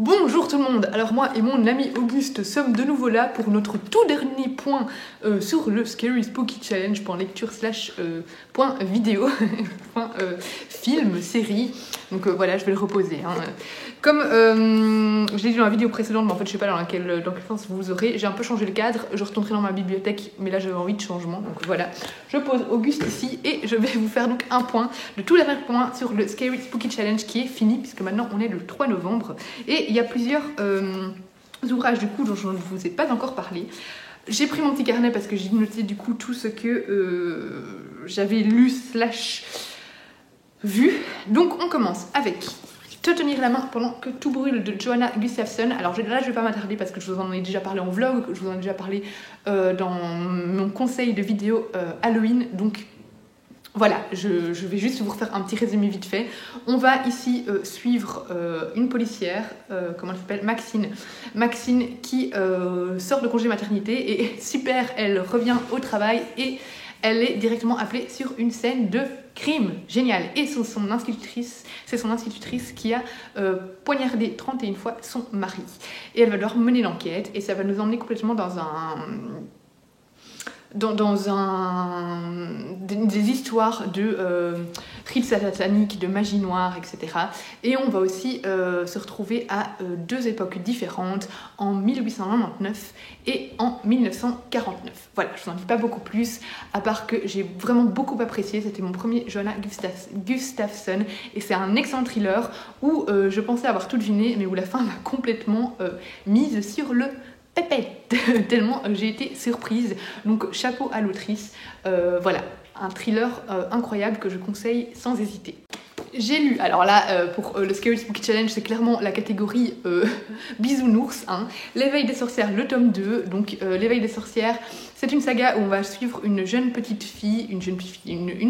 Bonjour tout le monde. Alors moi et mon ami Auguste sommes de nouveau là pour notre tout dernier point sur le Scary Spooky Challenge, point lecture slash point vidéo, point film, série. Donc voilà, je vais le reposer. Comme je l'ai dit dans la vidéo précédente, mais en fait je sais pas dans quel sens vous aurez, j'ai un peu changé le cadre, je retournerai dans ma bibliothèque, mais là j'avais envie de changement, donc voilà. Je pose Auguste ici et je vais vous faire donc un point, le tout dernier point sur le Scary Spooky Challenge qui est fini, puisque maintenant on est le 3 novembre. Et il y a plusieurs ouvrages du coup dont je ne vous ai pas encore parlé. J'ai pris mon petit carnet parce que j'ai noté du coup tout ce que j'avais lu slash vu. Donc on commence avec Te tenir la main pendant que tout brûle de Johanna Gustafsson. Alors là je vais pas m'attarder parce que je vous en ai déjà parlé en vlog, je vous en ai déjà parlé dans mon conseil de vidéo Halloween. Donc voilà, je vais juste vous refaire un petit résumé vite fait. On va ici suivre une policière, comment elle s'appelle, Maxine qui sort de congé maternité et super, elle revient au travail et elle est directement appelée sur une scène de crime. Génial. Et c'est son institutrice qui a poignardé 31 fois son mari. Et elle va devoir mener l'enquête et ça va nous emmener complètement dans des histoires de rites sataniques, de magie noire, etc. Et on va aussi se retrouver à deux époques différentes, en 1899 et en 1949. Voilà, je vous en dis pas beaucoup plus, à part que j'ai vraiment beaucoup apprécié. C'était mon premier Johanna Gustafsson et c'est un excellent thriller où je pensais avoir tout deviné, mais où la fin m'a complètement mise sur le pépette, tellement j'ai été surprise. Donc chapeau à l'autrice. Voilà, un thriller incroyable que je conseille sans hésiter. J'ai lu, alors là pour le Scary Spooky Challenge c'est clairement la catégorie bisounours, L'éveil des sorcières, le tome 2. Donc L'éveil des sorcières, c'est une saga où on va suivre une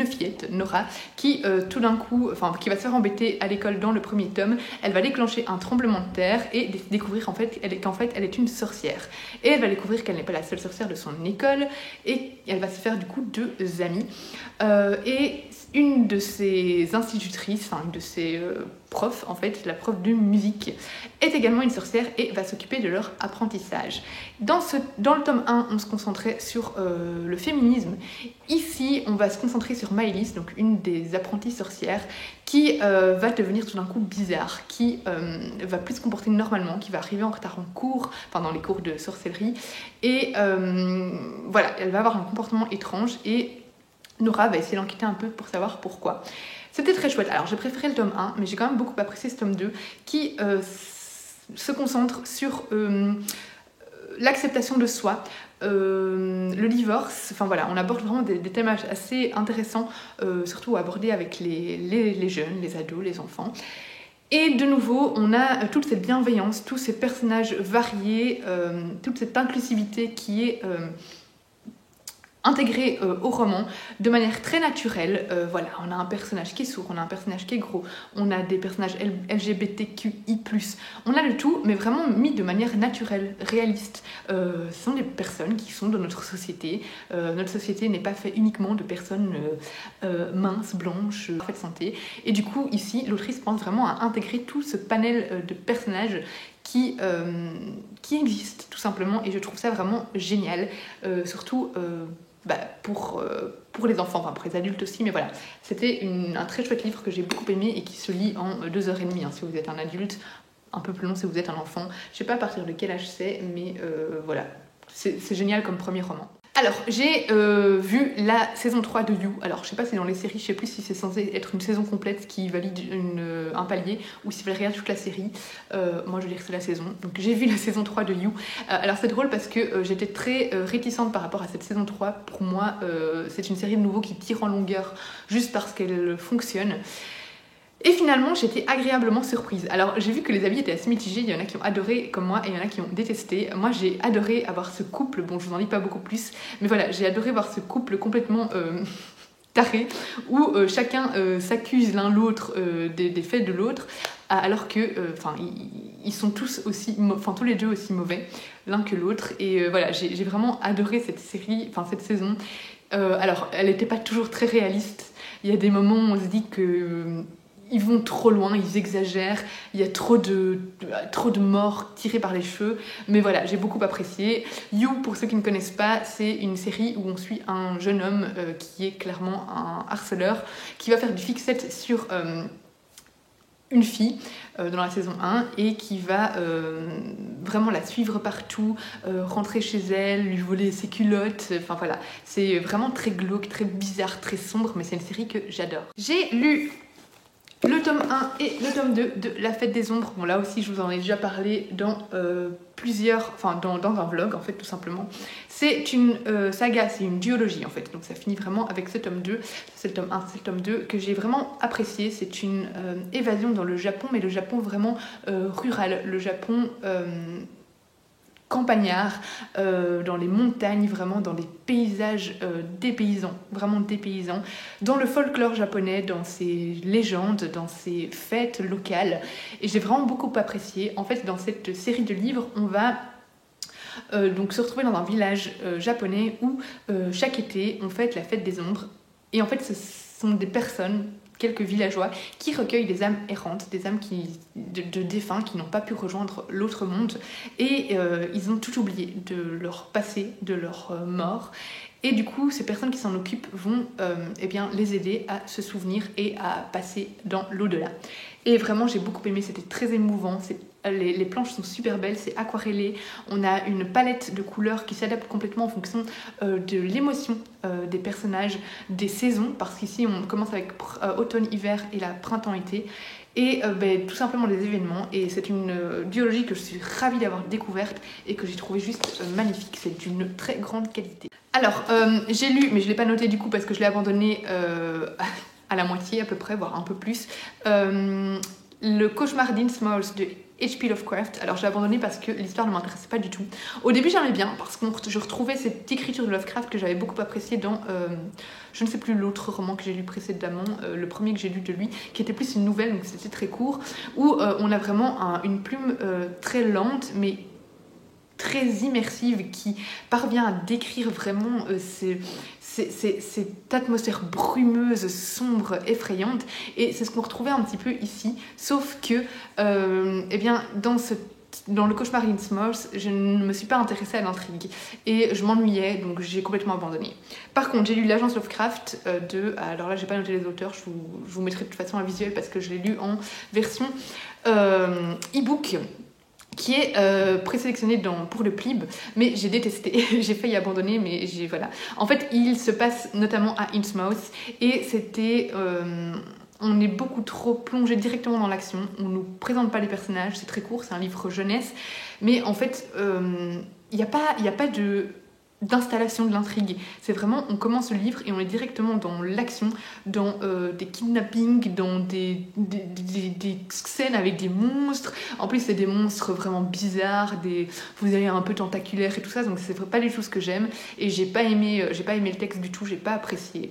fillette, Nora, qui tout d'un coup, qui va se faire embêter à l'école dans le premier tome. Elle va déclencher un tremblement de terre et découvrir qu'en fait elle est une sorcière. Et elle va découvrir qu'elle n'est pas la seule sorcière de son école et elle va se faire du coup deux amies. Et une de ses institutrices, une de ses profs, en fait, la prof de musique, est également une sorcière et va s'occuper de leur apprentissage. Dans le tome 1, on se concentrait sur le féminisme. Ici, on va se concentrer sur Maëlys, donc une des apprenties sorcières, qui va devenir tout d'un coup bizarre, qui va plus se comporter normalement, qui va arriver en retard en cours, dans les cours de sorcellerie, et voilà, elle va avoir un comportement étrange et Nora va essayer d'enquêter un peu pour savoir pourquoi. C'était très chouette. Alors j'ai préféré le tome 1, mais j'ai quand même beaucoup apprécié ce tome 2 qui se concentre sur l'acceptation de soi, le divorce, on aborde vraiment des thèmes assez intéressants, surtout abordés avec les jeunes, les ados, les enfants. Et de nouveau, on a toute cette bienveillance, tous ces personnages variés, toute cette inclusivité qui est intégré au roman de manière très naturelle. Voilà, on a un personnage qui est sourd, on a un personnage qui est gros, on a des personnages LGBTQI+, on a le tout, mais vraiment mis de manière naturelle, réaliste. Ce sont des personnes qui sont dans notre société. Notre société n'est pas faite uniquement de personnes minces, blanches, parfaite santé. Et du coup, ici, l'autrice pense vraiment à intégrer tout ce panel de personnages qui existent tout simplement, et je trouve ça vraiment génial, surtout pour les enfants, pour les adultes aussi, mais voilà, c'était un très chouette livre que j'ai beaucoup aimé et qui se lit en 2h30 si vous êtes un adulte, un peu plus long si vous êtes un enfant. Je sais pas à partir de quel âge c'est, mais voilà, c'est génial comme premier roman. Alors, j'ai vu la saison 3 de You. Alors, je sais pas si dans les séries, je sais plus si c'est censé être une saison complète qui valide un palier ou s'il fallait regarder toute la série. Moi, je veux dire que c'est la saison. Donc, j'ai vu la saison 3 de You. Alors, c'est drôle parce que j'étais très réticente par rapport à cette saison 3. Pour moi, c'est une série de nouveau qui tire en longueur juste parce qu'elle fonctionne. Et finalement, j'étais agréablement surprise. Alors, j'ai vu que les avis étaient assez mitigés. Il y en a qui ont adoré comme moi et il y en a qui ont détesté. Moi, j'ai adoré avoir ce couple. Bon, je vous en dis pas beaucoup plus. Mais voilà, j'ai adoré voir ce couple complètement taré où chacun s'accuse l'un l'autre des faits de l'autre. Alors que, ils sont tous tous les deux aussi mauvais, l'un que l'autre. Et voilà, j'ai vraiment adoré cette série, cette saison. Alors, elle n'était pas toujours très réaliste. Il y a des moments où on se dit que ils vont trop loin, ils exagèrent, il y a trop de morts tirées par les cheveux, mais voilà, j'ai beaucoup apprécié. You, pour ceux qui ne connaissent pas, c'est une série où on suit un jeune homme qui est clairement un harceleur, qui va faire du fixette sur une fille dans la saison 1 et qui va vraiment la suivre partout, rentrer chez elle, lui voler ses culottes, enfin voilà, c'est vraiment très glauque, très bizarre, très sombre, mais c'est une série que j'adore. J'ai lu le tome 1 et le tome 2 de La Fête des Ombres. Bon, là aussi, je vous en ai déjà parlé dans dans un vlog, en fait, tout simplement. C'est une saga, c'est une duologie, en fait. Donc, ça finit vraiment avec ce tome 2. C'est le tome 1, c'est le tome 2 que j'ai vraiment apprécié. C'est une évasion dans le Japon, mais le Japon vraiment rural. Le Japon campagnard, dans les montagnes, vraiment dans les paysages dépaysants, vraiment dépaysants, dans le folklore japonais, dans ses légendes, dans ses fêtes locales. Et j'ai vraiment beaucoup apprécié. En fait, dans cette série de livres, on va donc se retrouver dans un village japonais où chaque été, on fête la fête des ombres. Et en fait, ce sont des personnes, quelques villageois, qui recueillent des âmes errantes, des âmes de défunts qui n'ont pas pu rejoindre l'autre monde. Et ils ont tout oublié de leur passé, de leur mort. Et du coup, ces personnes qui s'en occupent vont les aider à se souvenir et à passer dans l'au-delà. Et vraiment, j'ai beaucoup aimé, c'était très émouvant. Les planches sont super belles, c'est aquarellé. On a une palette de couleurs qui s'adapte complètement en fonction de l'émotion des personnages, des saisons, parce qu'ici on commence avec automne-hiver et la printemps-été. Et tout simplement les événements. Et c'est une duologie que je suis ravie d'avoir découverte et que j'ai trouvé juste magnifique. C'est d'une très grande qualité. Alors, j'ai lu, mais je ne l'ai pas noté du coup parce que je l'ai abandonné à la moitié à peu près, voire un peu plus. Le Cauchemar d'Innsmouth de H.P. Lovecraft. Alors j'ai abandonné parce que l'histoire ne m'intéressait pas du tout. Au début j'aimais bien parce que je retrouvais cette écriture de Lovecraft que j'avais beaucoup appréciée dans, je ne sais plus l'autre roman que j'ai lu précédemment, le premier que j'ai lu de lui, qui était plus une nouvelle, donc c'était très court, où on a vraiment une plume très lente mais très immersive qui parvient à décrire vraiment cette atmosphère brumeuse, sombre, effrayante, et c'est ce qu'on retrouvait un petit peu ici, sauf que dans le Cauchemar d'Innsmouth, je ne me suis pas intéressée à l'intrigue et je m'ennuyais, donc j'ai complètement abandonné. Par contre, j'ai lu l'Agence Lovecraft alors là j'ai pas noté les auteurs, je vous mettrai de toute façon un visuel parce que je l'ai lu en version e-book, qui est présélectionné pour le Plib, mais j'ai détesté, j'ai failli abandonner, mais voilà. En fait, il se passe notamment à Innsmouth, et on est beaucoup trop plongé directement dans l'action, on nous présente pas les personnages, c'est très court, c'est un livre jeunesse, mais en fait, il n'y a pas d'installation de l'intrigue. C'est vraiment, on commence le livre et on est directement dans l'action, dans des kidnappings, dans des scènes avec des monstres. En plus, c'est des monstres vraiment bizarres, vous avez un peu tentaculaires et tout ça, donc c'est pas du tout ce que j'aime. Et j'ai pas aimé le texte du tout, j'ai pas apprécié.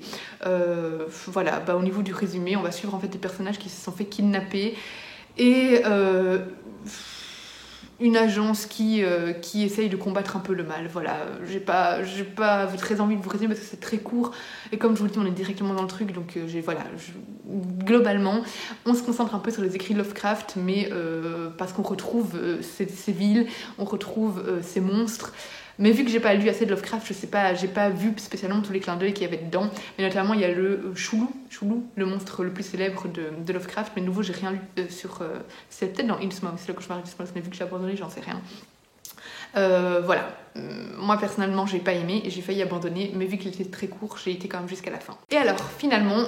Voilà, au niveau du résumé, on va suivre en fait des personnages qui se sont fait kidnapper et une agence qui essaye de combattre un peu le mal. Voilà, j'ai pas très envie de vous résumer parce que c'est très court et comme je vous le dis, on est directement dans le truc, donc globalement on se concentre un peu sur les écrits de Lovecraft, mais parce qu'on retrouve ces villes, on retrouve ces monstres. Mais vu que j'ai pas lu assez de Lovecraft, je sais pas, j'ai pas vu spécialement tous les clins d'œil qu'il y avait dedans. Mais notamment, il y a le Chulu, le monstre le plus célèbre de Lovecraft. Mais de nouveau, j'ai rien lu sur... c'est peut-être dans Innsmouth, c'est le Cauchemar d'Innsmouth, mais vu que j'ai abandonné, j'en sais rien. Voilà, moi personnellement j'ai pas aimé et j'ai failli abandonner, mais vu qu'il était très court, j'ai été quand même jusqu'à la fin. Et alors finalement,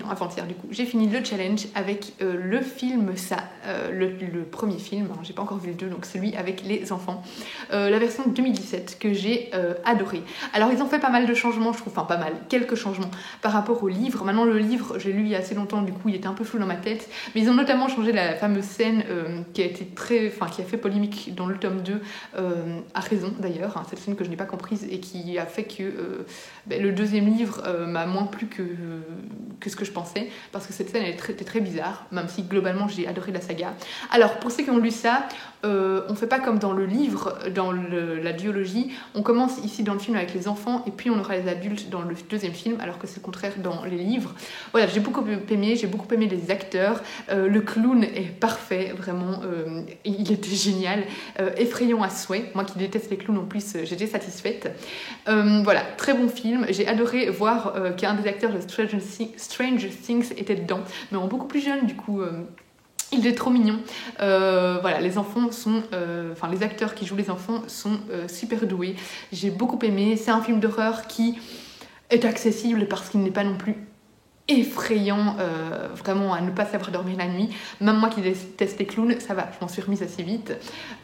avant-hier du coup, j'ai fini le challenge avec le film le premier film, hein, j'ai pas encore vu le 2, donc celui avec les enfants, la version de 2017 que j'ai adoré. Alors ils ont fait pas mal de changements, je trouve, enfin pas mal, quelques changements par rapport au livre. Maintenant le livre, j'ai lu il y a assez longtemps, du coup il était un peu flou dans ma tête, mais ils ont notamment changé la fameuse scène qui a fait polémique dans le tome 2 a raison d'ailleurs, hein, cette scène que je n'ai pas comprise et qui a fait que le deuxième livre m'a moins plu que ce que je pensais, parce que cette scène était très bizarre, même si globalement j'ai adoré la saga. Alors pour ceux qui ont lu ça, on fait pas comme dans le livre, dans la duologie, on commence ici dans le film avec les enfants et puis on aura les adultes dans le deuxième film, alors que c'est le contraire dans les livres. Voilà, j'ai beaucoup aimé les acteurs, le clown est parfait, vraiment, il était génial, effrayant à souhait, moi qui déteste les clowns en plus, j'étais satisfaite. Voilà, très bon film, j'ai adoré voir qu'un des acteurs de Stranger Things était dedans, mais en beaucoup plus jeune du coup. Il est trop mignon. Voilà, les enfants sont... les acteurs qui jouent les enfants sont super doués. J'ai beaucoup aimé. C'est un film d'horreur qui est accessible parce qu'il n'est pas non plus effrayant, vraiment à ne pas savoir dormir la nuit. Même moi qui déteste les clowns, ça va, je m'en suis remise assez vite.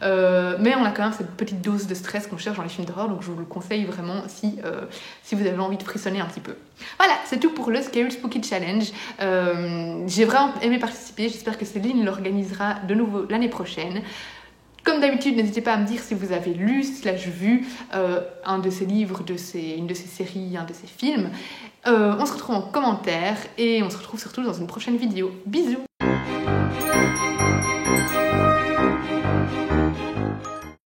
Mais on a quand même cette petite dose de stress qu'on cherche dans les films d'horreur, donc je vous le conseille vraiment si vous avez envie de frissonner un petit peu. Voilà, c'est tout pour le Scary Spooky Challenge. J'ai vraiment aimé participer, j'espère que Céline l'organisera de nouveau l'année prochaine. Comme d'habitude, n'hésitez pas à me dire si vous avez lu / vu un de ces livres, une de ces séries, un de ces films. On se retrouve en commentaire et on se retrouve surtout dans une prochaine vidéo. Bisous!